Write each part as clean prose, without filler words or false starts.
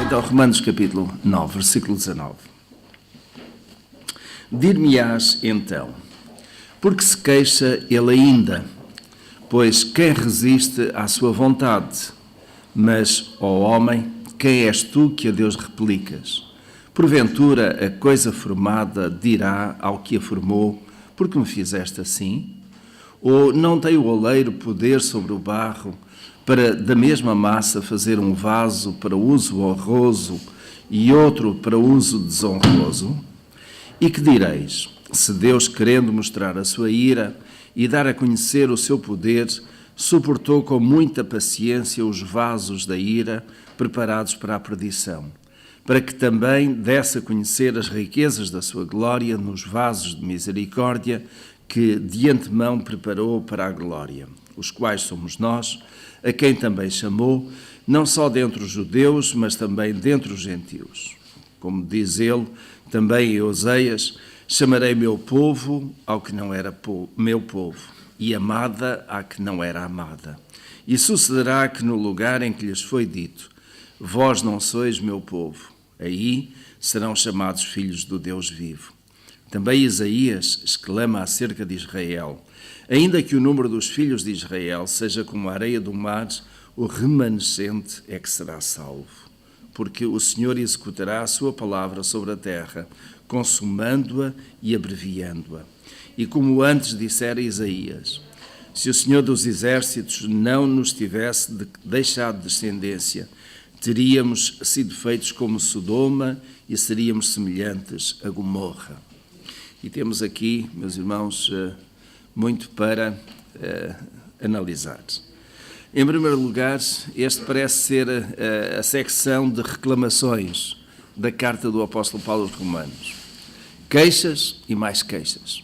Então, Romanos capítulo 9, versículo 19. Dir-me-ás então, porque se queixa ele ainda, pois quem resiste à sua vontade? Mas, ó homem, quem és tu que a Deus replicas? Porventura a coisa formada dirá ao que a formou, porque me fizeste assim? Ou não tem o oleiro poder sobre o barro, para da mesma massa fazer um vaso para uso honroso e outro para uso desonroso? E que direis, se Deus, querendo mostrar a sua ira e dar a conhecer o seu poder, suportou com muita paciência os vasos da ira preparados para a perdição, para que também desse a conhecer as riquezas da sua glória nos vasos de misericórdia que de antemão preparou para a glória, os quais somos nós, a quem também chamou, não só dentre os judeus, mas também dentre os gentios. Como diz ele, também em Oseias, chamarei meu povo ao que não era meu povo, e amada à que não era amada. E sucederá que no lugar em que lhes foi dito, vós não sois meu povo, aí serão chamados filhos do Deus vivo. Também Isaías exclama acerca de Israel, ainda que o número dos filhos de Israel seja como a areia do mar, o remanescente é que será salvo. Porque o Senhor executará a sua palavra sobre a terra, consumando-a e abreviando-a. E como antes dissera Isaías, se o Senhor dos exércitos não nos tivesse deixado descendência, teríamos sido feitos como Sodoma e seríamos semelhantes a Gomorra. E temos aqui, meus irmãos, muito para analisar. Em primeiro lugar, este parece ser a secção de reclamações da carta do apóstolo Paulo aos Romanos. Queixas e mais queixas.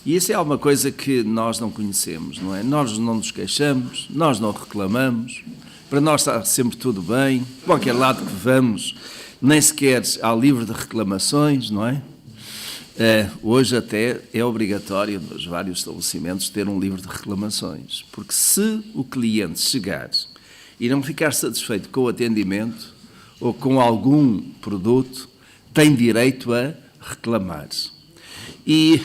E isso é alguma coisa que nós não conhecemos, não é? Nós não nos queixamos, nós não reclamamos, para nós está sempre tudo bem, qualquer lado que vamos, nem sequer há livro de reclamações, não é? Hoje até é obrigatório nos vários estabelecimentos ter um livro de reclamações, porque se o cliente chegar e não ficar satisfeito com o atendimento ou com algum produto, tem direito a reclamar. E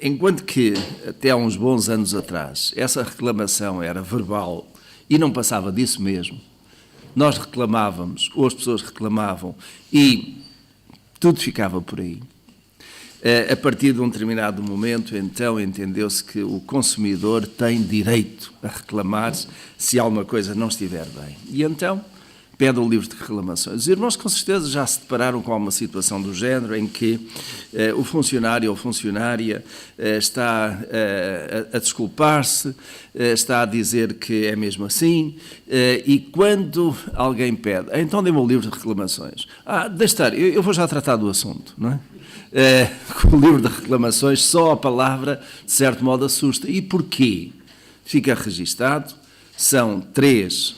enquanto que até há uns bons anos atrás essa reclamação era verbal e não passava disso mesmo, nós reclamávamos ou as pessoas reclamavam e tudo ficava por aí. A partir de um determinado momento, então, entendeu-se que o consumidor tem direito a reclamar se alguma coisa não estiver bem. E então, pede o livro de reclamações. Os irmãos, com certeza, já se depararam com uma situação do género em que o funcionário ou funcionária está a desculpar-se, está a dizer que é mesmo assim, e quando alguém pede, então dê-me o livro de reclamações. Deixa estar, eu vou já tratar do assunto, não é? Com o livro de reclamações, só a palavra, de certo modo, assusta. E porquê? Fica registado, são 3,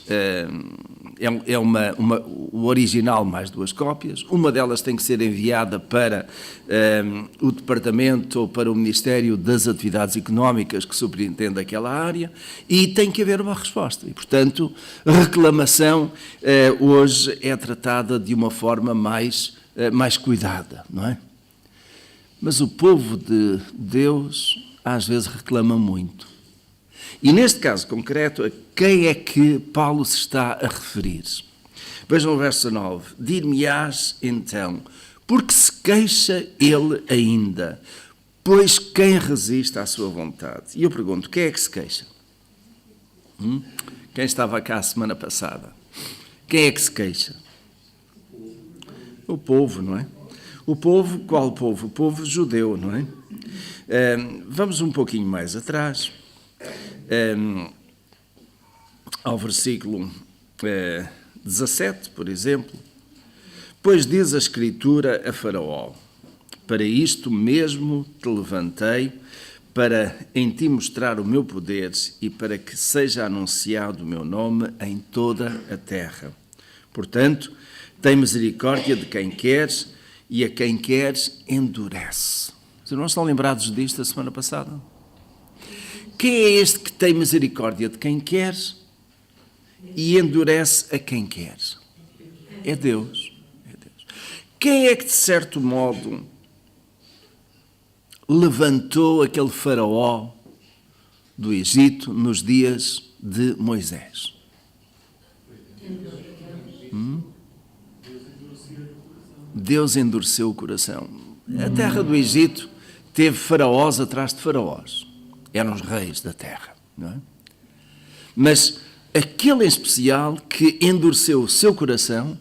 o original mais 2 cópias, uma delas tem que ser enviada para o Departamento ou para o Ministério das Atividades Económicas que superintende aquela área e tem que haver uma resposta. E, portanto, a reclamação hoje é tratada de uma forma mais cuidada, não é? Mas o povo de Deus às vezes reclama muito. E neste caso concreto, a quem é que Paulo se está a referir? Vejam o verso 9. Dir-me-ás então, porque se queixa ele ainda, pois quem resiste à sua vontade? E eu pergunto, quem é que se queixa? Quem estava cá a semana passada? Quem é que se queixa? O povo, não é? O povo, qual povo? O povo judeu, não é? Vamos um pouquinho mais atrás, ao versículo 17, por exemplo. Pois diz a Escritura a Faraó, para isto mesmo te levantei, para em ti mostrar o meu poder e para que seja anunciado o meu nome em toda a terra. Portanto, tem misericórdia de quem queres, e a quem queres endurece. Os irmãos estão lembrados disto a semana passada? Quem é este que tem misericórdia de quem queres e endurece a quem queres? É Deus. É Deus. Quem é que, de certo modo, levantou aquele faraó do Egito nos dias de Moisés? Deus endureceu o coração. A terra do Egito teve faraós atrás de faraós. Eram os reis da terra, não é? Mas aquele em especial que endureceu o seu coração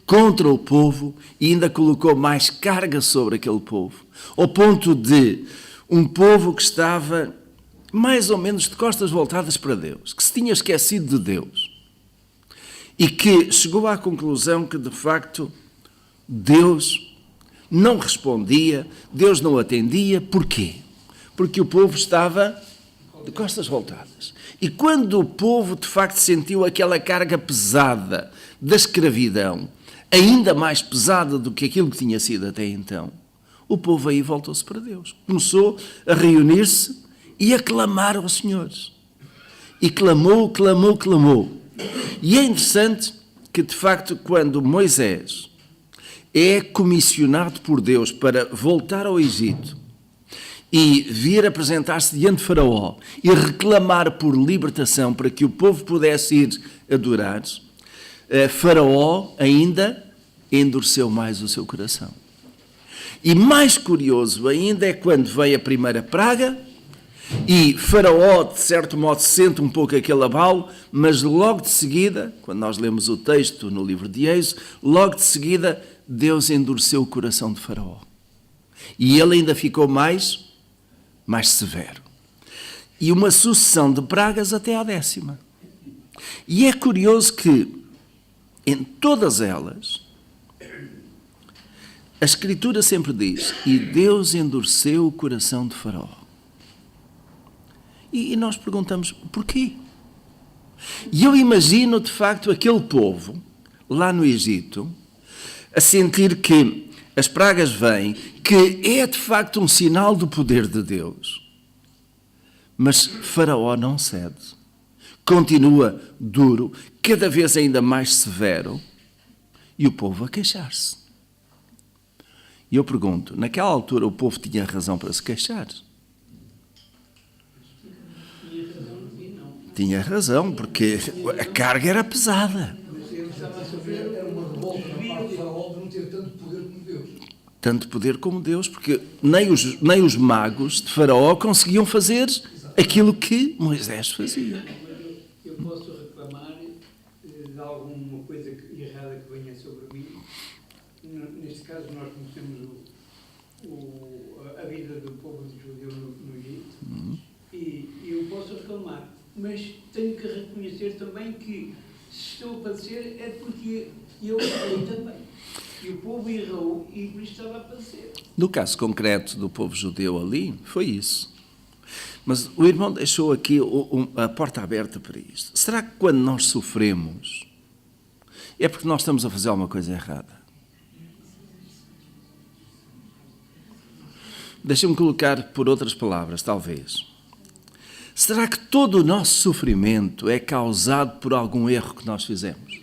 contra o povo e ainda colocou mais carga sobre aquele povo, ao ponto de um povo que estava mais ou menos de costas voltadas para Deus, que se tinha esquecido de Deus e que chegou à conclusão que, de facto, Deus não respondia, Deus não atendia. Porquê? Porque o povo estava de costas voltadas. E quando o povo, de facto, sentiu aquela carga pesada da escravidão, ainda mais pesada do que aquilo que tinha sido até então, o povo aí voltou-se para Deus. Começou a reunir-se e a clamar ao Senhor. E clamou, clamou, clamou. E é interessante que, de facto, quando Moisés é comissionado por Deus para voltar ao Egito e vir apresentar-se diante de Faraó e reclamar por libertação para que o povo pudesse ir adorar, Faraó ainda endureceu mais o seu coração. E mais curioso ainda é quando veio a primeira praga e Faraó, de certo modo, sente um pouco aquele abalo, mas logo de seguida, quando nós lemos o texto no livro de Êxodo, logo de seguida Deus endureceu o coração de Faraó. E ele ainda ficou mais severo. E uma sucessão de pragas até à 10ª. E é curioso que, em todas elas, a Escritura sempre diz: e Deus endureceu o coração de Faraó. E nós perguntamos, porquê? E eu imagino, de facto, aquele povo, lá no Egito, a sentir que as pragas vêm, que é, de facto, um sinal do poder de Deus. Mas Faraó não cede. Continua duro, cada vez ainda mais severo, e o povo a queixar-se. E eu pergunto, naquela altura o povo tinha razão para se queixar? Tinha razão, porque a carga era pesada. Era uma revolta da parte de Faraó de não ter tanto poder como Deus. Tanto poder como Deus, porque nem os magos de Faraó conseguiam fazer aquilo que Moisés fazia. Eu posso reclamar de alguma coisa errada que venha sobre mim. Neste caso, nós conhecemos a vida do povo judeu no Egito, e eu posso reclamar, mas tenho que reconhecer também que, se estou a padecer, é porque eu errei também. E o povo errou e por isso estava a padecer. No caso concreto do povo judeu ali, foi isso. Mas o irmão deixou aqui a porta aberta para isto. Será que quando nós sofremos, é porque nós estamos a fazer alguma coisa errada? Deixa-me colocar por outras palavras, talvez. Será que todo o nosso sofrimento é causado por algum erro que nós fizemos?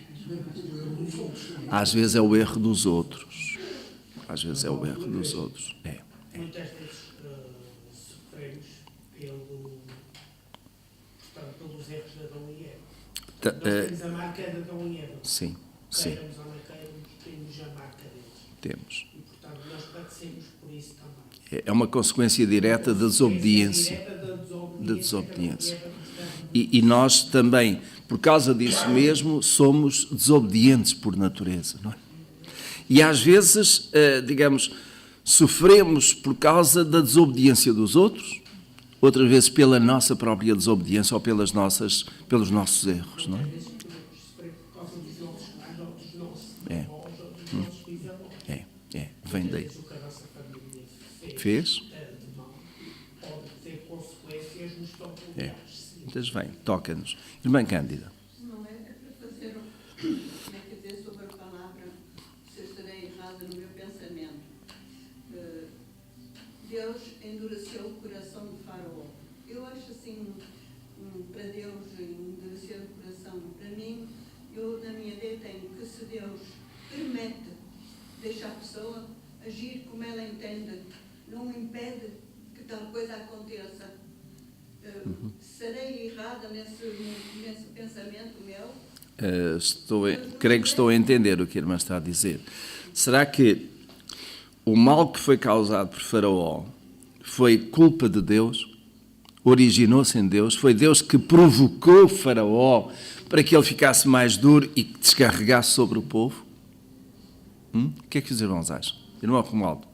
Às vezes é o erro dos outros. Às vezes é o erro dos outros. Muitas vezes sofremos pelos erros de Adão e Eva. Nós temos a marca de Adão e Eva. Sim. Queiramos ou não queiramos, temos a marca deles. Temos. E, portanto, nós padecemos por isso também. É uma consequência direta da desobediência. Da desobediência. E nós também, por causa disso mesmo, somos desobedientes por natureza, não é? E às vezes, digamos, sofremos por causa da desobediência dos outros, outras vezes pela nossa própria desobediência ou pelos nossos erros, não é? Vem daí. Fez? Então vem, toca-nos. Irmã Cândida. Não é para fazer, como é que dizer, sobre a palavra, se eu estarei errada no meu pensamento. Deus endureceu o coração de Faraó. Eu acho assim, para Deus endurecer o coração, para mim, eu na minha ideia tenho que se Deus permite deixar a pessoa agir como ela entende, não impede que tal coisa aconteça, serei errada nesse pensamento meu? Creio que estou a entender o que a irmã está a dizer. Será que o mal que foi causado por Faraó foi culpa de Deus? Originou-se em Deus? Foi Deus que provocou Faraó para que ele ficasse mais duro e que descarregasse sobre o povo? O que é que os irmãos acham? Irmão Romualdo?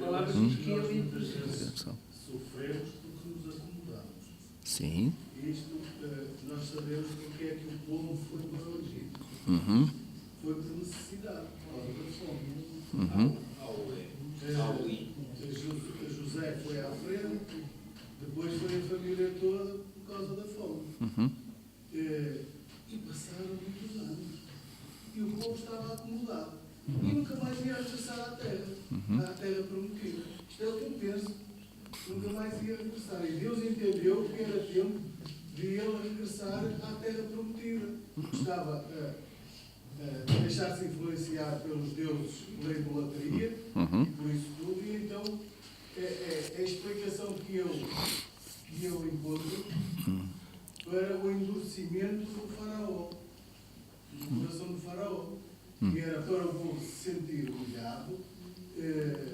Palavras que ele Sofremos porque nos acomodamos. Sim. Isto, nós sabemos porque é que o povo foi para o Egito. Foi por necessidade, por causa da fome. José foi à frente, depois foi a família toda por causa da fome. E passaram muitos anos. E o povo estava acomodado. E nunca mais ia regressar à terra prometida. Isto é o que eu penso. Nunca mais ia regressar. E Deus entendeu que era tempo de ele regressar à terra prometida. Porque estava a deixar-se influenciar pelos deuses da idolatria e por isso tudo. E então é a explicação que eu encontro para o endurecimento do faraó, do coração do faraó, que era para o povo se sentir humilhado e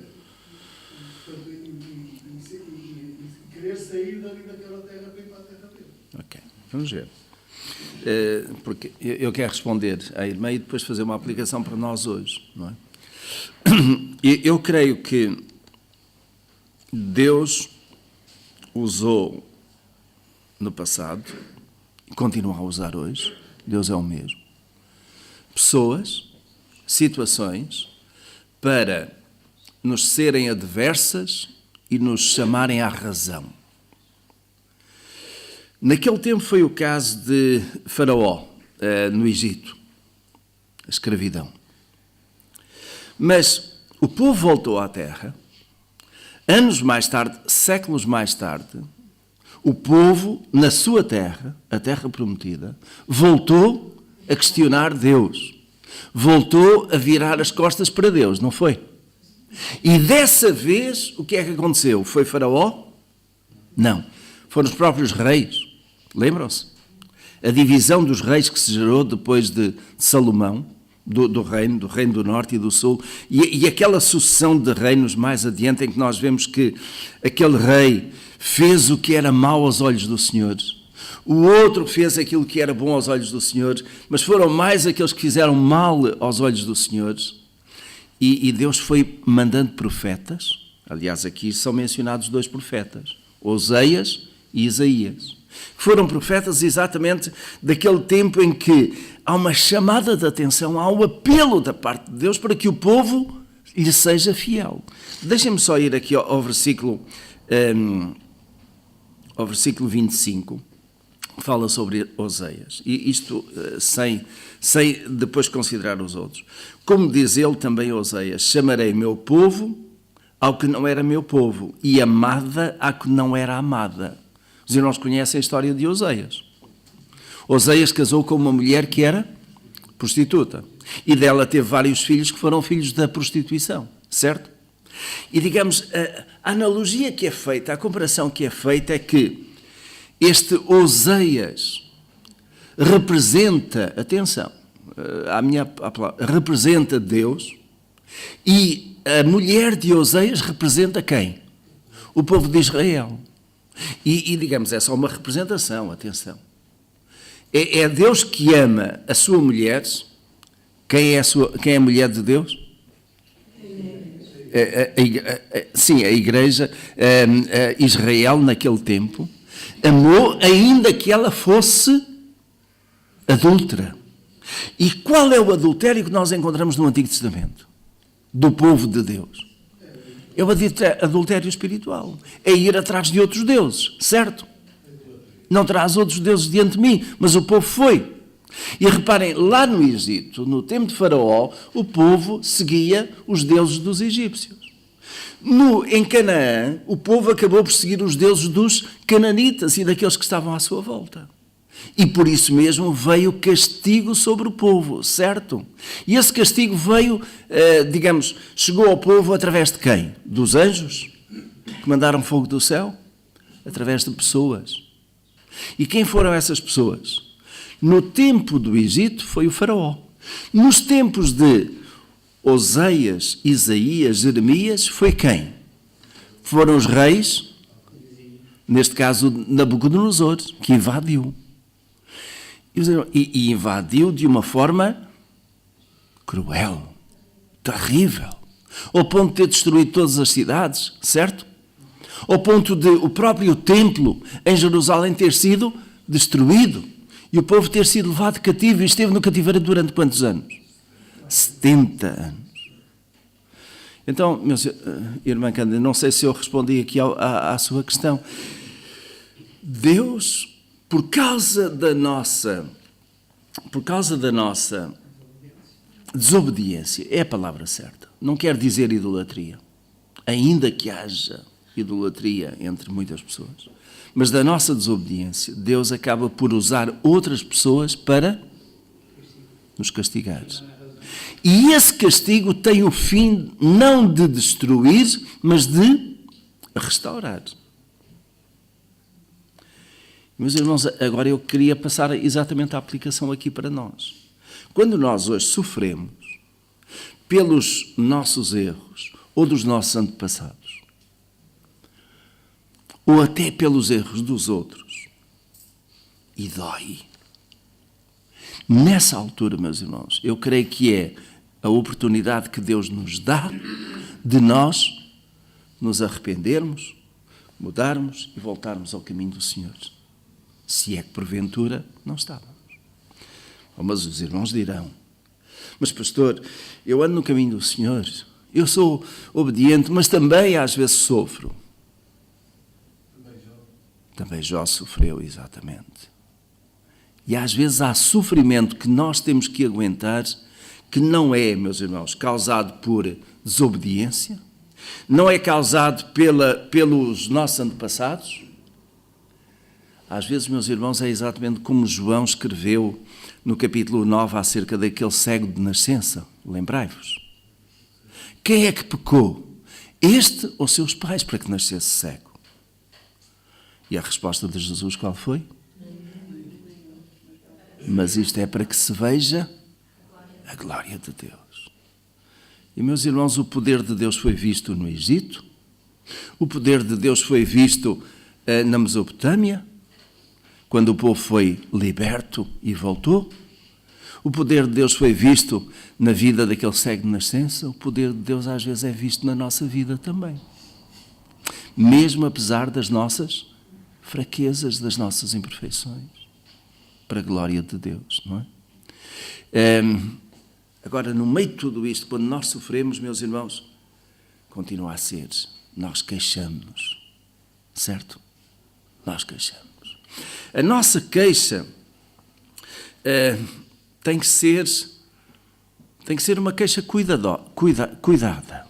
querer sair dali daquela terra para ir para a terra dele. Ok, vamos ver. Porque eu quero responder à irmã e depois fazer uma aplicação para nós hoje, não é? Eu creio que Deus usou no passado e continua a usar hoje, Deus é o mesmo, pessoas, situações, para nos serem adversas e nos chamarem à razão. Naquele tempo foi o caso de Faraó, no Egito, a escravidão. Mas o povo voltou à terra. Anos mais tarde, séculos mais tarde, o povo, na sua terra, a terra prometida, voltou a questionar Deus. Voltou a virar as costas para Deus, não foi? E dessa vez, o que é que aconteceu? Foi Faraó? Não. Foram os próprios reis. Lembram-se? A divisão dos reis que se gerou depois de Salomão, do reino do norte e do sul, e aquela sucessão de reinos mais adiante em que nós vemos que aquele rei fez o que era mau aos olhos do Senhor, o outro fez aquilo que era bom aos olhos do Senhor, mas foram mais aqueles que fizeram mal aos olhos do Senhor, e Deus foi mandando profetas. Aliás, aqui são mencionados 2 profetas, Oseias e Isaías. Foram profetas exatamente daquele tempo em que há uma chamada de atenção, há um apelo da parte de Deus para que o povo lhe seja fiel. Deixem-me só ir aqui ao versículo 25, que fala sobre Oseias. E isto sem depois considerar os outros. Como diz ele também, Oseias, chamarei meu povo ao que não era meu povo e amada à que não era amada. Os irmãos conhecem a história de Oseias. Oseias casou com uma mulher que era prostituta. E dela teve vários filhos que foram filhos da prostituição, certo? E digamos, a analogia que é feita, a comparação que é feita é que este Oseias representa, atenção, a palavra, representa Deus, e a mulher de Oseias representa quem? O povo de Israel. E digamos, é só uma representação, atenção. É Deus que ama a sua mulher. Quem é a mulher de Deus? Sim, a igreja, Israel naquele tempo, amou ainda que ela fosse adúltera. E qual é o adultério que nós encontramos no Antigo Testamento? Do povo de Deus. É o adultério espiritual. É ir atrás de outros deuses, certo? Não traz outros deuses diante de mim, mas o povo foi. E reparem, lá no Egito, no tempo de Faraó, o povo seguia os deuses dos egípcios. Em Canaã, o povo acabou por seguir os deuses dos cananitas e daqueles que estavam à sua volta. E por isso mesmo veio castigo sobre o povo, certo? E esse castigo veio, chegou ao povo através de quem? Dos anjos que mandaram fogo do céu? Através de pessoas. E quem foram essas pessoas? No tempo do Egito foi o faraó. Nos tempos de Oseias, Isaías, Jeremias, foi quem? Foram os reis, neste caso Nabucodonosor, que invadiu. E invadiu de uma forma cruel, terrível, ao ponto de ter destruído todas as cidades, certo? Ao ponto de o próprio templo em Jerusalém ter sido destruído e o povo ter sido levado cativo e esteve no cativeiro durante quantos anos? 70 anos. Então, irmã Cândida, não sei se eu respondi aqui à sua questão. Deus, por causa da nossa desobediência, é a palavra certa, não quer dizer idolatria, ainda que haja idolatria entre muitas pessoas, mas da nossa desobediência, Deus acaba por usar outras pessoas para nos castigar. E esse castigo tem o fim não de destruir, mas de restaurar. Meus irmãos, agora eu queria passar exatamente a aplicação aqui para nós. Quando nós hoje sofremos pelos nossos erros ou dos nossos antepassados, ou até pelos erros dos outros, e dói. Nessa altura, meus irmãos, eu creio que é a oportunidade que Deus nos dá de nós nos arrependermos, mudarmos e voltarmos ao caminho do Senhor. Se é que porventura não estávamos. Mas os irmãos dirão, mas pastor, eu ando no caminho do Senhor, eu sou obediente, mas também às vezes sofro. Também Jó sofreu, exatamente. E às vezes há sofrimento que nós temos que aguentar, que não é, meus irmãos, causado por desobediência, não é causado pelos nossos antepassados. Às vezes, meus irmãos, é exatamente como João escreveu no capítulo 9 acerca daquele cego de nascença. Lembrai-vos. Quem é que pecou? Este ou seus pais para que nascesse cego? E a resposta de Jesus qual foi? Mas isto é para que se veja a glória de Deus. E, meus irmãos, o poder de Deus foi visto no Egito, o poder de Deus foi visto na Mesopotâmia, quando o povo foi liberto e voltou. O poder de Deus foi visto na vida daquele cego de nascença. O poder de Deus às vezes é visto na nossa vida também. Mesmo apesar das nossas fraquezas, das nossas imperfeições. Para a glória de Deus, não é? Agora, no meio de tudo isto, quando nós sofremos, meus irmãos, continua a ser, nós queixamos-nos, certo? Nós queixamos. A nossa queixa tem que ser uma queixa cuidada.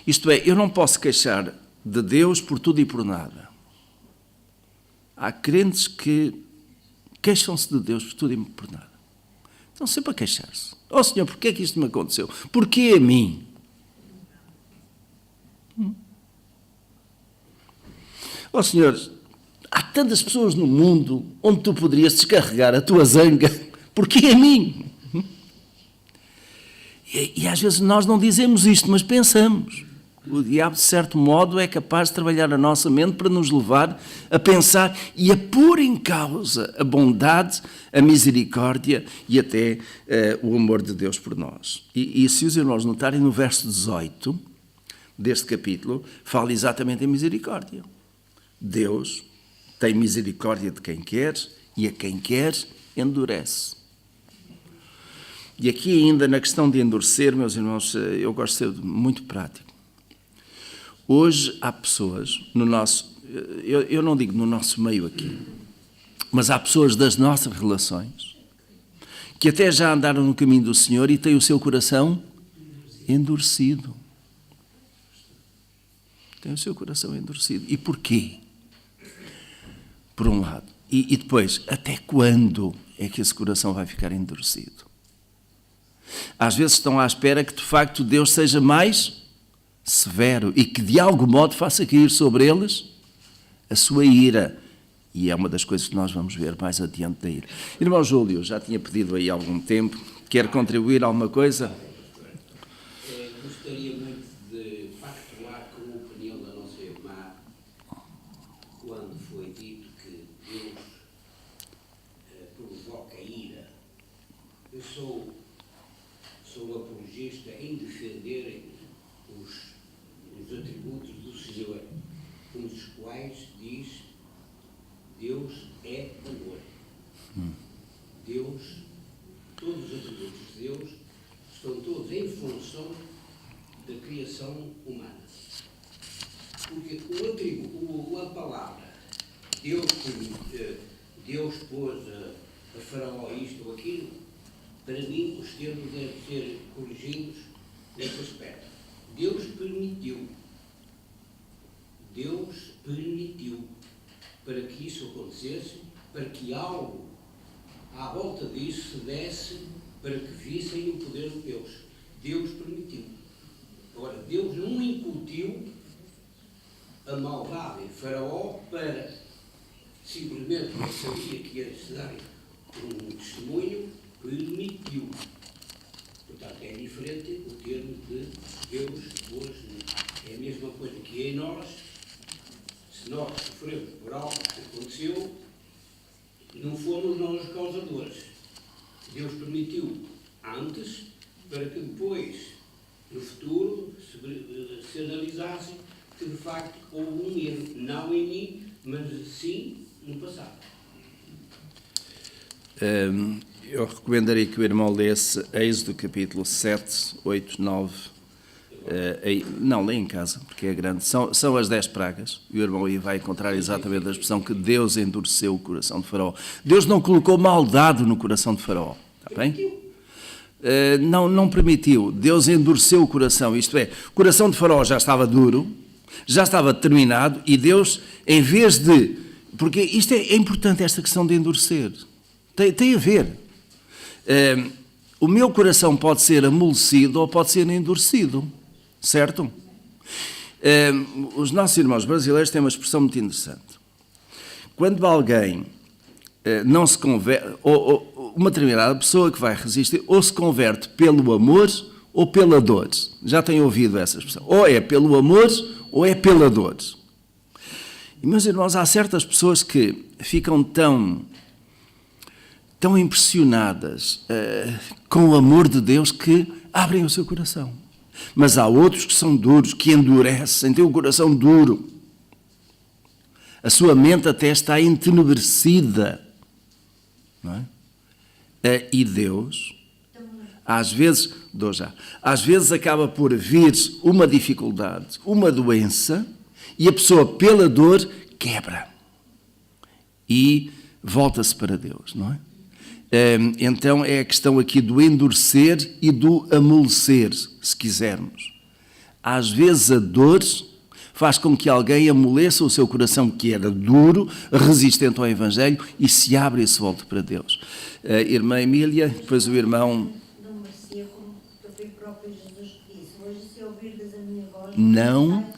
Isto é, eu não posso queixar de Deus por tudo e por nada. Há crentes que queixam-se de Deus por tudo e por nada. Estão sempre a queixar-se. Oh Senhor, porquê é que isto me aconteceu? Porquê a mim? Oh Senhor, há tantas pessoas no mundo onde tu poderias descarregar a tua zanga. Porquê a mim? E às vezes nós não dizemos isto, mas pensamos. O diabo, de certo modo, é capaz de trabalhar a nossa mente para nos levar a pensar e a pôr em causa a bondade, a misericórdia e até o amor de Deus por nós. E se os irmãos notarem, no verso 18 deste capítulo, fala exatamente em misericórdia. Deus tem misericórdia de quem quer e a quem quer endurece. E aqui ainda na questão de endurecer, meus irmãos, eu gosto de ser muito prático. Hoje há pessoas no nosso, eu não digo no nosso meio aqui, mas há pessoas das nossas relações que até já andaram no caminho do Senhor e têm o seu coração endurecido. Tem o seu coração endurecido. E porquê? Por um lado, E depois, até quando é que esse coração vai ficar endurecido? Às vezes estão à espera que, de facto, Deus seja mais severo e que, de algum modo, faça cair sobre eles a sua ira. E é uma das coisas que nós vamos ver mais adiante da ira. Irmão Júlio, já tinha pedido aí há algum tempo. Quer contribuir alguma coisa? Gostaria muito de pactuar com a opinião da nossa irmã quando foi dito que Deus provoca ira. Eu sou apologista em defender os atributos do Senhor, um dos quais diz: Deus é amor. Deus, todos os atributos de Deus estão todos em função da criação humana. Porque a palavra Deus pôs a Faraó isto ou aquilo, para mim os termos devem ser corrigidos nesse aspecto. Deus permitiu para que isso acontecesse, para que algo à volta disso se desse, para que vissem o poder de Deus. Deus permitiu. Agora, Deus não incutiu a maldade em Faraó para simplesmente porque sabia que ia se dar um testemunho, permitiu. Portanto, é diferente o termo de Deus hoje. É a mesma coisa que em nós, se nós sofremos por algo que aconteceu, não fomos nós os causadores. Deus permitiu antes, para que depois, no futuro, se analisasse que de facto houve um erro, não em mim, mas sim no passado. Eu recomendaria que o irmão lesse Êxodo capítulo 7, 8, 9. Não, lê em casa, porque é grande. São as 10 pragas. E o irmão aí vai encontrar exatamente a expressão que Deus endureceu o coração de Faraó. Deus não colocou maldade no coração de Faraó. Está bem? Não permitiu. Deus endureceu o coração. Isto é, o coração de Faraó já estava duro, já estava determinado, e Deus, em vez de... Porque isto é importante, esta questão de endurecer. Tem a ver. O meu coração pode ser amolecido ou pode ser endurecido. Certo? Os nossos irmãos brasileiros têm uma expressão muito interessante. Quando alguém não se converte, ou uma determinada pessoa que vai resistir, ou se converte pelo amor ou pela dor. Já têm ouvido essa expressão. Ou é pelo amor ou é pela dor. E, meus irmãos, há certas pessoas que ficam tão impressionadas com o amor de Deus que abrem o seu coração. Mas há outros que são duros, que endurecem, têm o coração duro. A sua mente até está entenebrecida. Não é? E Deus, às vezes acaba por vir uma dificuldade, uma doença, e a pessoa, pela dor, quebra. E volta-se para Deus, não é? Então é a questão aqui do endurecer e do amolecer, se quisermos. Às vezes a dor faz com que alguém amoleça o seu coração, que era duro, resistente ao Evangelho, e se abre e se volte para Deus. Irmã Emília, depois o irmão... Não merecia, como o próprio Jesus disse. Hoje, se ouvirdes a minha voz... Não...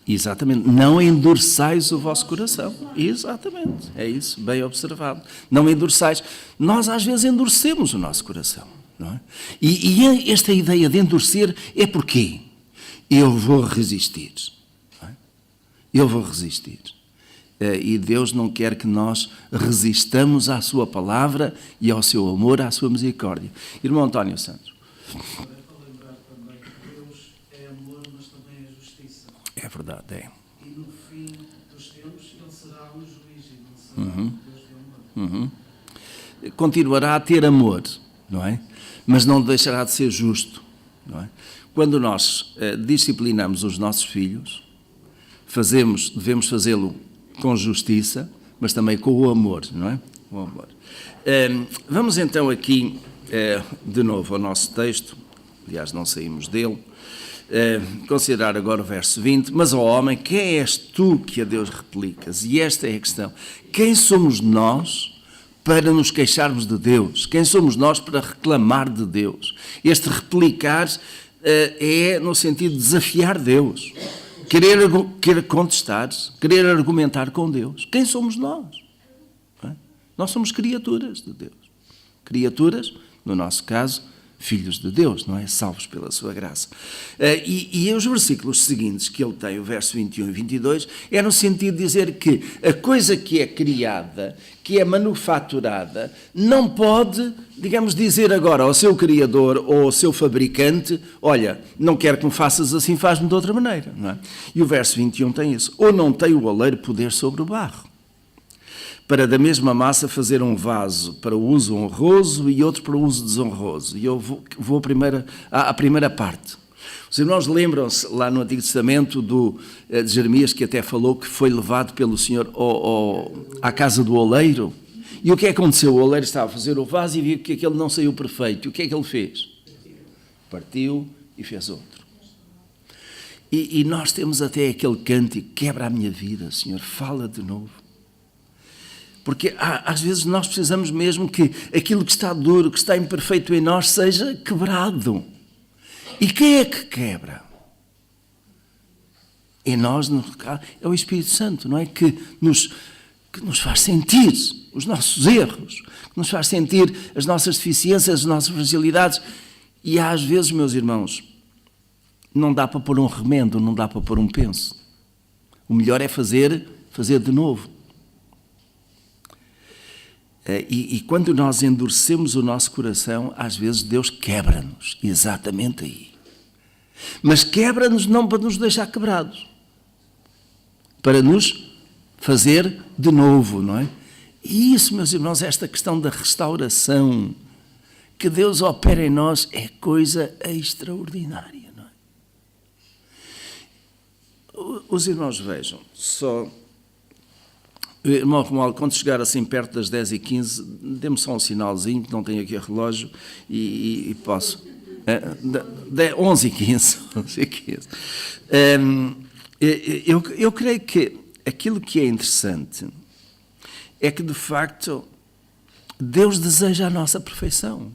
Exatamente, não endurçais o vosso coração. Exatamente, é isso, bem observado. Não endurçais. Nós às vezes endurecemos o nosso coração, não é? E esta ideia de endurecer é porque eu vou resistir. Não é? Eu vou resistir. E Deus não quer que nós resistamos à sua palavra e ao seu amor, à sua misericórdia. Irmão António Santos. É verdade, é. E no fim dos tempos ele será um juiz e não será Deus de amor. Continuará a ter amor, não é? Mas não deixará de ser justo, não é? Quando nós disciplinamos os nossos filhos, devemos fazê-lo com justiça, mas também com o amor, não é? O amor. Vamos então aqui de novo ao nosso texto. Aliás, não saímos dele. considerar agora o verso 20. Mas, ó homem, quem és tu que a Deus replicas? E esta é a questão. Quem somos nós para nos queixarmos de Deus? Quem somos nós para reclamar de Deus? Este replicar é no sentido de desafiar Deus, querer contestar, querer argumentar com Deus. Quem somos nós? Não é? Nós somos criaturas de Deus. Criaturas, no nosso caso, filhos de Deus, não é? Salvos pela sua graça. E os versículos seguintes que ele tem, o verso 21 e 22, é no sentido de dizer que a coisa que é criada, que é manufaturada, não pode, digamos, dizer agora ao seu criador ou ao seu fabricante: olha, não quero que me faças assim, faz-me de outra maneira, não é? E o verso 21 tem isso. Ou não tem o oleiro poder sobre o barro, para da mesma massa fazer um vaso para o uso honroso e outro para o uso desonroso. E eu vou à primeira parte. Os irmãos lembram-se lá no Antigo Testamento de Jeremias, que até falou que foi levado pelo Senhor à casa do oleiro. E o que é que aconteceu? O oleiro estava a fazer o vaso e viu que aquele não saiu perfeito. E o que é que ele fez? Partiu e fez outro. E nós temos até aquele cântico: quebra a minha vida, Senhor, fala de novo. Porque às vezes nós precisamos mesmo que aquilo que está duro, que está imperfeito em nós, seja quebrado. E quem é que quebra? Em nós, é o Espírito Santo, não é? Que nos faz sentir os nossos erros, que nos faz sentir as nossas deficiências, as nossas fragilidades. E às vezes, meus irmãos, não dá para pôr um remendo, não dá para pôr um penso. O melhor é fazer de novo. E quando nós endurecemos o nosso coração, às vezes Deus quebra-nos, exatamente aí. Mas quebra-nos não para nos deixar quebrados, para nos fazer de novo, não é? E isso, meus irmãos, esta questão da restauração que Deus opera em nós é coisa extraordinária, não é? Os irmãos vejam, irmão Romualdo, quando chegar assim perto das 10h15, dê-me só um sinalzinho, que não tenho aqui o relógio, e posso. 11h15. Eu creio que aquilo que é interessante é que, de facto, Deus deseja a nossa perfeição.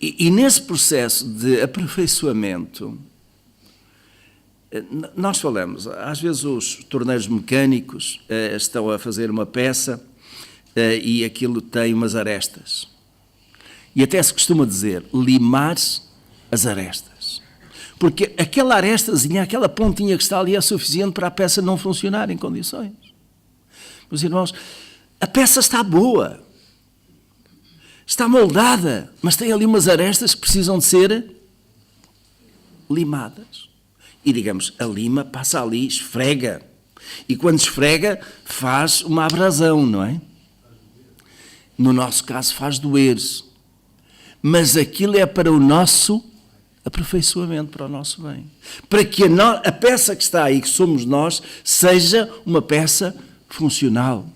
E nesse processo de aperfeiçoamento, nós falamos, às vezes os torneiros mecânicos estão a fazer uma peça e aquilo tem umas arestas. E até se costuma dizer, limar as arestas. Porque aquela arestazinha, aquela pontinha que está ali é suficiente para a peça não funcionar em condições. Meus irmãos, a peça está boa, está moldada, mas tem ali umas arestas que precisam de ser limadas. E, digamos, a lima passa ali, esfrega. E quando esfrega, faz uma abrasão, não é? No nosso caso, faz doer. Mas aquilo é para o nosso aperfeiçoamento, para o nosso bem. Para que a peça que está aí, que somos nós, seja uma peça funcional,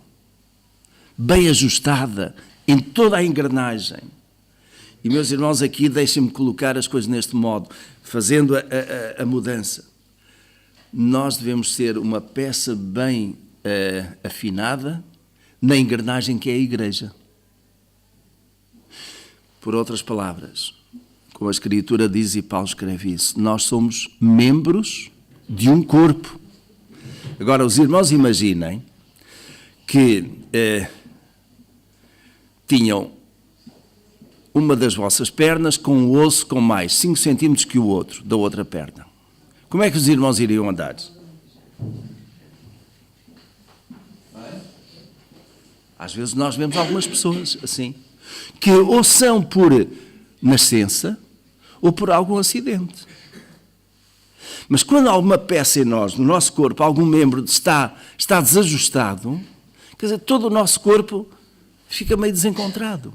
bem ajustada, em toda a engrenagem. E, meus irmãos, aqui deixem-me colocar as coisas neste modo, fazendo a mudança. Nós devemos ser uma peça bem afinada na engrenagem que é a igreja. Por outras palavras, como a Escritura diz e Paulo escreve isso, nós somos membros de um corpo. Agora, os irmãos imaginem que tinham uma das vossas pernas com um osso com mais 5 centímetros que o outro, da outra perna. Como é que os irmãos iriam andar? Às vezes nós vemos algumas pessoas assim, que ou são por nascença ou por algum acidente. Mas quando alguma peça em nós, no nosso corpo, algum membro está desajustado, quer dizer, todo o nosso corpo fica meio desencontrado.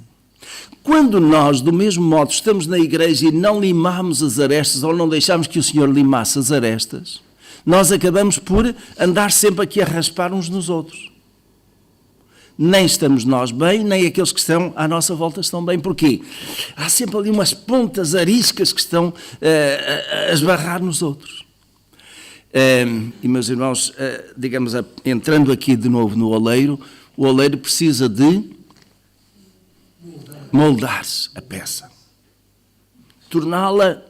Quando nós, do mesmo modo, estamos na igreja e não limamos as arestas ou não deixamos que o Senhor limasse as arestas, nós acabamos por andar sempre aqui a raspar uns nos outros. nem estamos nós bem, nem aqueles que estão à nossa volta estão bem. Porquê? Há sempre ali umas pontas ariscas que estão a esbarrar nos outros. E, meus irmãos, digamos, entrando aqui de novo no oleiro, o oleiro precisa de moldar-se a peça, torná-la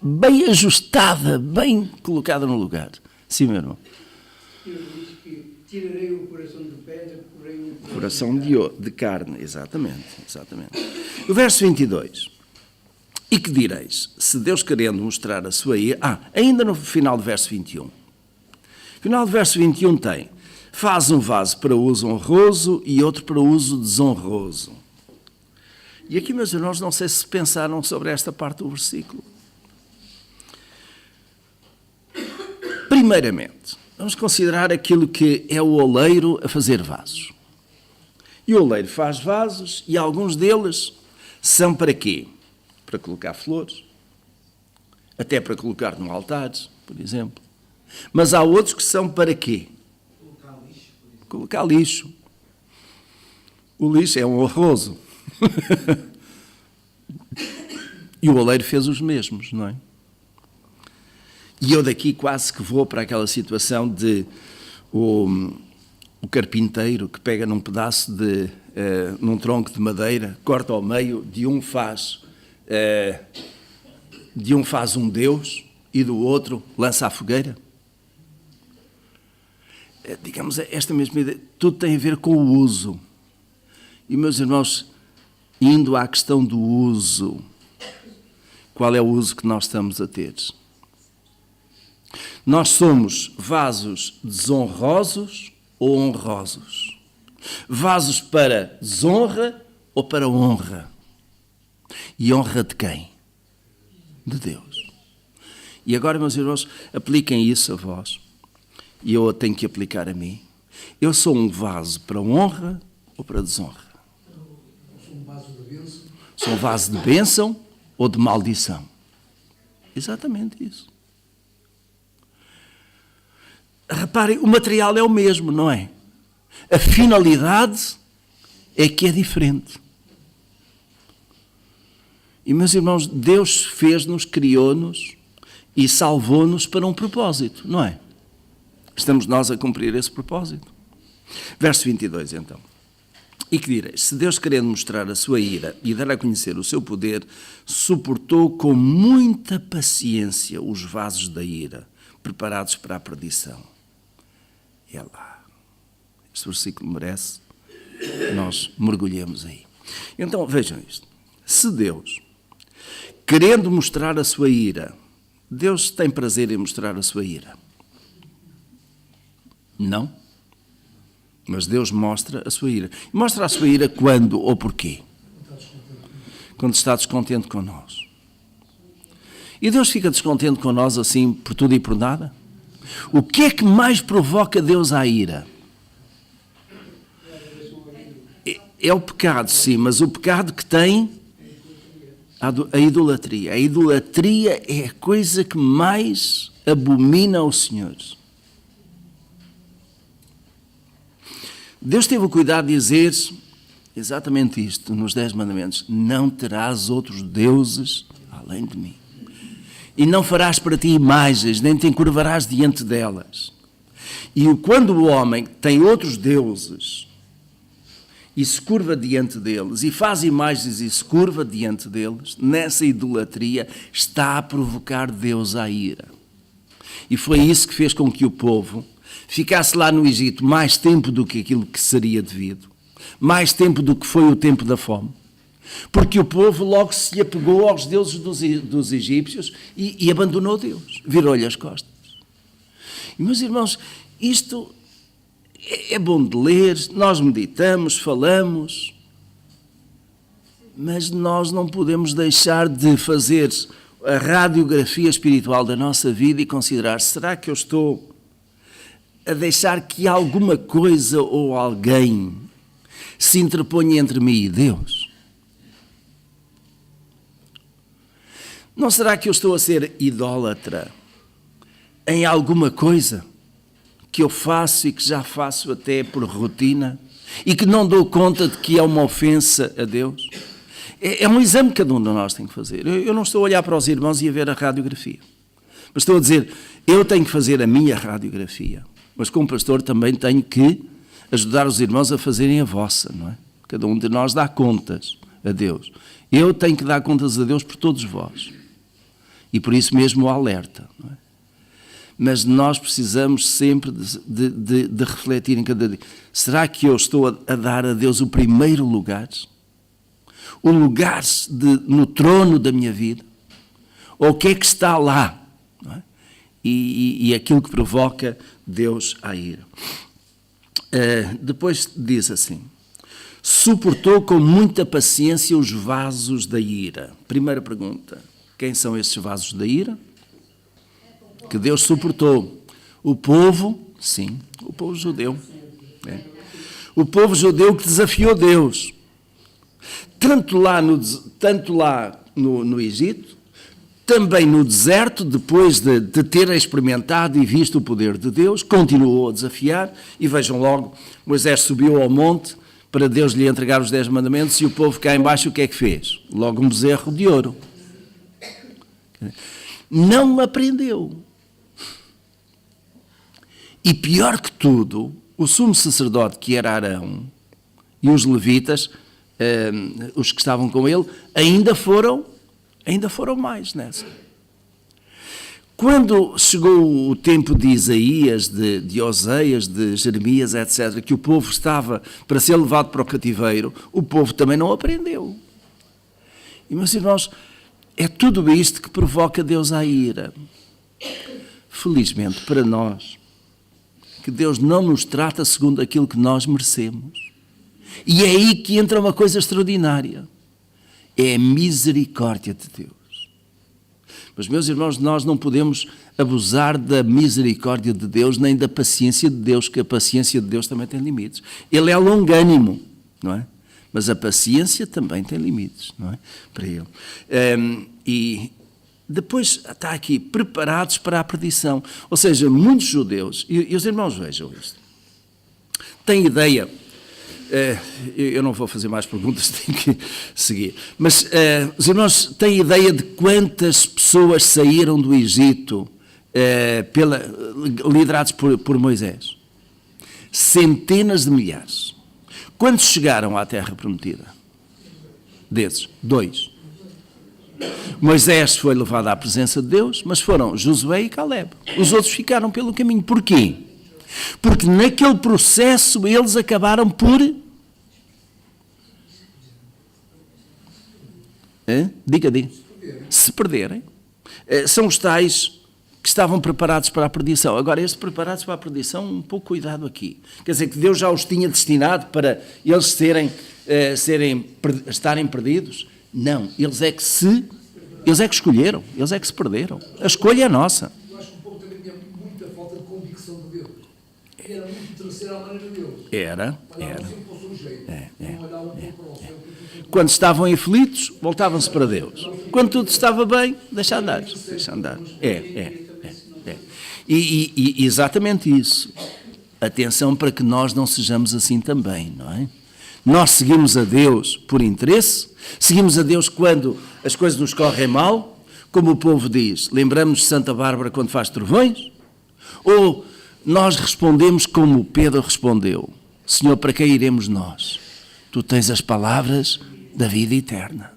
bem ajustada, bem colocada no lugar. Sim, meu irmão. Ele diz que tirarei o coração de pedra, porém o Coração de carne, exatamente. O verso 22. E que direis? Se Deus querendo mostrar a sua ira... ainda no final do verso 21. No final do verso 21 tem: faz um vaso para uso honroso e outro para uso desonroso. E aqui, meus irmãos, não sei se pensaram sobre esta parte do versículo. Primeiramente, vamos considerar aquilo que é o oleiro a fazer vasos. E o oleiro faz vasos e alguns deles são para quê? Para colocar flores, até para colocar no altar, por exemplo. Mas há outros que são para quê? Colocar lixo. O lixo é um horroroso. E o oleiro fez os mesmos, não é? E eu daqui quase que vou para aquela situação de o carpinteiro que pega num pedaço de num tronco de madeira, corta ao meio, de um faz um Deus e do outro lança à fogueira. Digamos, esta mesma ideia, tudo tem a ver com o uso. E, meus irmãos, indo à questão do uso, qual é o uso que nós estamos a ter? Nós somos vasos desonrosos ou honrosos? Vasos para desonra ou para honra? E honra de quem? De Deus. E agora, meus irmãos, apliquem isso a vós. E eu tenho que aplicar a mim. Eu sou um vaso para honra ou para desonra? Sou um vaso de bênção. Sou um vaso de bênção ou de maldição? Exatamente isso. Reparem, o material é o mesmo, não é? A finalidade é que é diferente. E, meus irmãos, Deus fez-nos, criou-nos e salvou-nos para um propósito, não é? Estamos nós a cumprir esse propósito. Verso 22, então. E que direis? Se Deus, querendo mostrar a sua ira e dar a conhecer o seu poder, suportou com muita paciência os vasos da ira, preparados para a perdição. É lá. Este versículo merece que nós mergulhemos aí. Então, vejam isto. Se Deus, querendo mostrar a sua ira, Deus tem prazer em mostrar a sua ira? Não. Mas Deus mostra a sua ira. Mostra a sua ira quando ou porquê? Quando está descontente com nós. E Deus fica descontente com nós assim por tudo e por nada? O que é que mais provoca Deus à ira? É o pecado, sim, mas o pecado que tem a idolatria. A idolatria é a coisa que mais abomina ao Senhor. Deus teve o cuidado de dizer exatamente isto nos 10 mandamentos: não terás outros deuses além de mim. E não farás para ti imagens, nem te encurvarás diante delas. E quando o homem tem outros deuses e se curva diante deles, e faz imagens e se curva diante deles, nessa idolatria está a provocar Deus à ira. E foi isso que fez com que o povo ficasse lá no Egito mais tempo do que aquilo que seria devido, mais tempo do que foi o tempo da fome, porque o povo logo se apegou aos deuses dos egípcios e abandonou Deus, virou-lhe as costas. E, meus irmãos, isto é bom de ler, nós meditamos, falamos, mas nós não podemos deixar de fazer a radiografia espiritual da nossa vida e considerar: será que eu estou a deixar que alguma coisa ou alguém se interponha entre mim e Deus? Não será que eu estou a ser idólatra em alguma coisa que eu faço e que já faço até por rotina e que não dou conta de que é uma ofensa a Deus? É um exame que cada um de nós tem que fazer. Eu não estou a olhar para os irmãos e a ver a radiografia, mas estou a dizer, eu tenho que fazer a minha radiografia, mas como pastor também tenho que ajudar os irmãos a fazerem a vossa, não é? Cada um de nós dá contas a Deus. Eu tenho que dar contas a Deus por todos vós. E por isso mesmo o alerta, não é? Mas nós precisamos sempre de refletir em cada dia. Será que eu estou a dar a Deus o primeiro lugar? O lugar no trono da minha vida? Ou o que é que está lá? Não é? E aquilo que provoca Deus a ira. Depois diz assim, suportou com muita paciência os vasos da ira. Primeira pergunta, quem são esses vasos da ira? Que Deus suportou. O povo, sim, o povo judeu. É. O povo judeu que desafiou Deus. Tanto lá no Egito, também no deserto, depois de ter experimentado e visto o poder de Deus, continuou a desafiar, e vejam logo, Moisés subiu ao monte para Deus lhe entregar os 10 mandamentos, e o povo cá embaixo o que é que fez? Logo um bezerro de ouro. Não aprendeu. E pior que tudo, o sumo sacerdote, que era Arão, e os levitas, os que estavam com ele, ainda foram mais nessa. Quando chegou o tempo de Isaías, de Oseias, de Jeremias, etc., que o povo estava para ser levado para o cativeiro, o povo também não aprendeu. E, meus irmãos, é tudo isto que provoca Deus a ira. Felizmente para nós, que Deus não nos trata segundo aquilo que nós merecemos. E é aí que entra uma coisa extraordinária. É a misericórdia de Deus. Mas, meus irmãos, nós não podemos abusar da misericórdia de Deus, nem da paciência de Deus, que a paciência de Deus também tem limites. Ele é longânimo, não é? Mas a paciência também tem limites, não é? Para ele. E depois está aqui, preparados para a perdição. Ou seja, muitos judeus, e os irmãos vejam isto, têm ideia, eu não vou fazer mais perguntas, tenho que seguir, mas os irmãos têm ideia de quantas pessoas saíram do Egito liderados por Moisés? Centenas de milhares. Quantos chegaram à terra prometida? Desses, 2. Moisés foi levado à presença de Deus, mas foram Josué e Caleb. Os outros ficaram pelo caminho. Porquê? Porque naquele processo eles acabaram por... Diga. Se perderem. São os tais que estavam preparados para a perdição. Agora, estes preparados para a perdição, um pouco cuidado aqui. Quer dizer que Deus já os tinha destinado para eles estarem perdidos? Não, eles é que escolheram, eles é que se perderam. A escolha é nossa. Eu acho que o povo também tinha muita falta de convicção de Deus. Era muito terceiro à maneira de Deus. Era. Olhavam sempre para o seu jeito. Não olhavam para o céu. Quando estavam aflitos, voltavam-se para Deus. Quando tudo estava bem, deixa andar. E exatamente isso. Atenção para que nós não sejamos assim também, não é? Nós seguimos a Deus por interesse, seguimos a Deus quando as coisas nos correm mal, como o povo diz, lembramos de Santa Bárbara quando faz trovões? Ou nós respondemos como Pedro respondeu, Senhor, para quem iremos nós? Tu tens as palavras da vida eterna.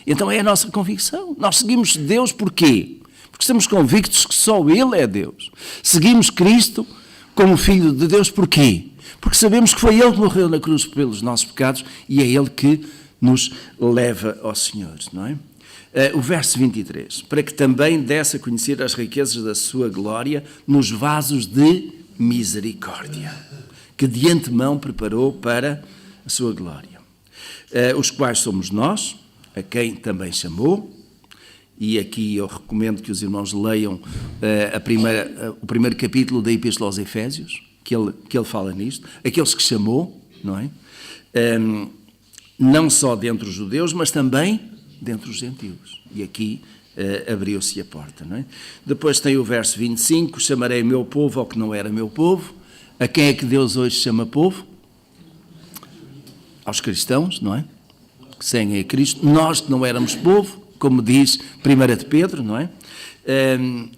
Então é a nossa convicção. Nós seguimos Deus porquê? Porque estamos convictos que só Ele é Deus. Seguimos Cristo como Filho de Deus porquê? Porque sabemos que foi Ele que morreu na cruz pelos nossos pecados e é Ele que nos leva ao Senhor, não é? O verso 23, para que também desse a conhecer as riquezas da sua glória nos vasos de misericórdia, que de antemão preparou para a sua glória, os quais somos nós, a quem também chamou, e aqui eu recomendo que os irmãos leiam o primeiro capítulo da Epístola aos Efésios, que ele fala nisto, aqueles que chamou, não é? Não só dentre os judeus, mas também dentre os gentios. E aqui abriu-se a porta, não é? Depois tem o verso 25, chamarei meu povo ao que não era meu povo. A quem é que Deus hoje chama povo? aos cristãos, não é? Que seguem a Cristo, nós que não éramos povo, como diz 1 de Pedro, não é?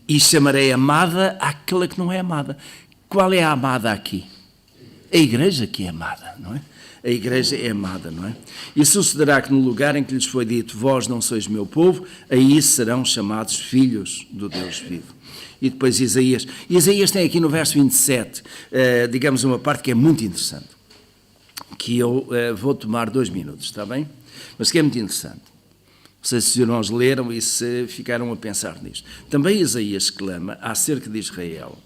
E chamarei amada àquela que não é amada. Qual é a amada aqui? A igreja que é amada, não é? A igreja é amada, não é? E sucederá que no lugar em que lhes foi dito, vós não sois meu povo, aí serão chamados filhos do Deus vivo. E depois Isaías. Isaías tem aqui no verso 27, digamos, uma parte que é muito interessante, que eu vou tomar 2 minutos, está bem? Mas que é muito interessante. Não sei se os irmãos leram e se ficaram a pensar nisto. Também Isaías clama acerca de Israel.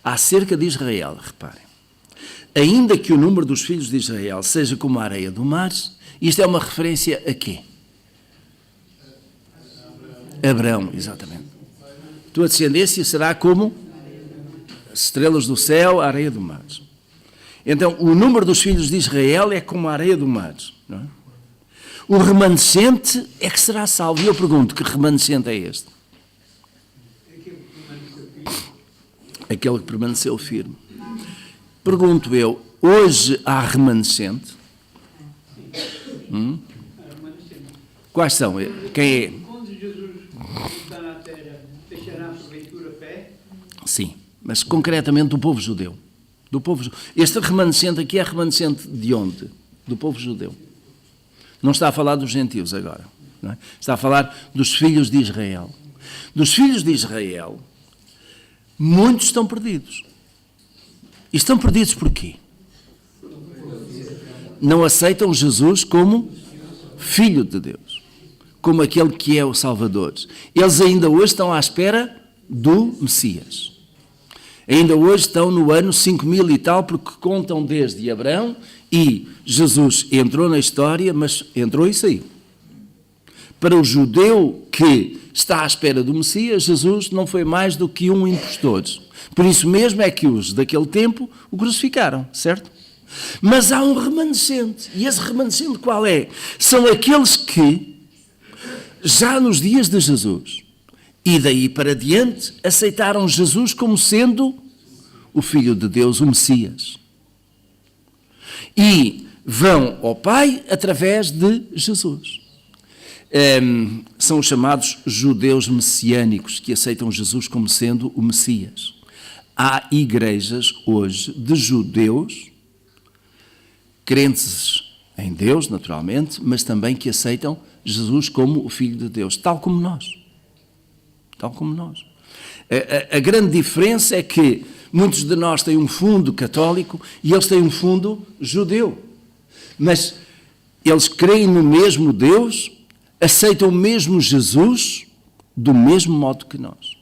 Acerca de Israel, reparem. Ainda que o número dos filhos de Israel seja como a areia do mar, isto é uma referência a quê? Abraão, exatamente. Tua descendência será como as estrelas do céu, a areia do mar. Então, o número dos filhos de Israel é como a areia do mar, não é? O remanescente é que será salvo. E eu pergunto, que remanescente é este? Aquele que permaneceu firme. Pergunto eu, hoje há remanescente? Quais são? Quem é? Quando Jesus está na terra, deixará porventura fé? Sim, mas concretamente do povo judeu. Do povo judeu. Este remanescente aqui é remanescente de onde? Do povo judeu. Não está a falar dos gentios agora. Não é? Está a falar dos filhos de Israel. Dos filhos de Israel, muitos estão perdidos. E estão perdidos porquê? Não aceitam Jesus como Filho de Deus, como aquele que é o Salvador. Eles ainda hoje estão à espera do Messias. Ainda hoje estão no ano 5000 e tal, porque contam desde Abraão e Jesus entrou na história, mas entrou e saiu. Para o judeu que está à espera do Messias, Jesus não foi mais do que um impostor. Por isso mesmo é que os daquele tempo o crucificaram, certo? Mas há um remanescente. E esse remanescente qual é? São aqueles que, já nos dias de Jesus, e daí para diante, aceitaram Jesus como sendo o Filho de Deus, o Messias. E vão ao Pai através de Jesus. São os chamados judeus messiânicos, que aceitam Jesus como sendo o Messias. Há igrejas hoje de judeus, crentes em Deus, naturalmente, mas também que aceitam Jesus como o Filho de Deus, tal como nós. Tal como nós. A grande diferença é que muitos de nós têm um fundo católico e eles têm um fundo judeu. Mas eles creem no mesmo Deus, aceitam o mesmo Jesus do mesmo modo que nós.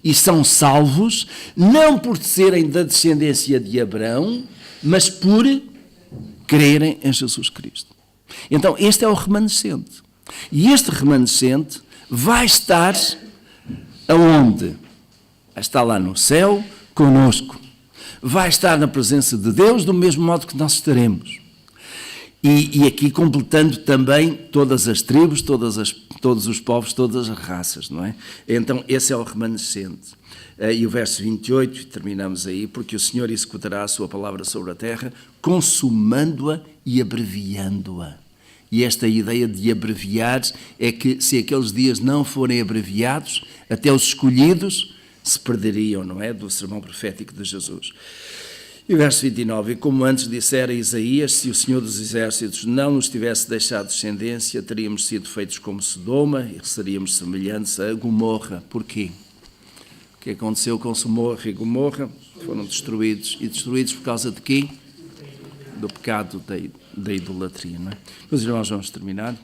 E são salvos não por serem da descendência de Abraão, mas por crerem em Jesus Cristo. Então, este é o remanescente. E este remanescente vai estar aonde? Vai estar lá no céu, conosco. Vai estar na presença de Deus do mesmo modo que nós estaremos. E aqui completando também todas as tribos, todos os povos, todas as raças, não é? Então, esse é o remanescente. E o verso 28, terminamos aí, porque o Senhor executará a sua palavra sobre a terra, consumando-a e abreviando-a. E esta ideia de abreviar é que se aqueles dias não forem abreviados, até os escolhidos se perderiam, não é? Do sermão profético de Jesus. E o verso 29, e como antes dissera Isaías, se o Senhor dos Exércitos não nos tivesse deixado descendência, teríamos sido feitos como Sodoma e seríamos semelhantes a Gomorra. Porquê? O que aconteceu com Sodoma e Gomorra? Foram destruídos. E destruídos por causa de quê? Do pecado da idolatria, não é? Meus irmãos, vamos terminar.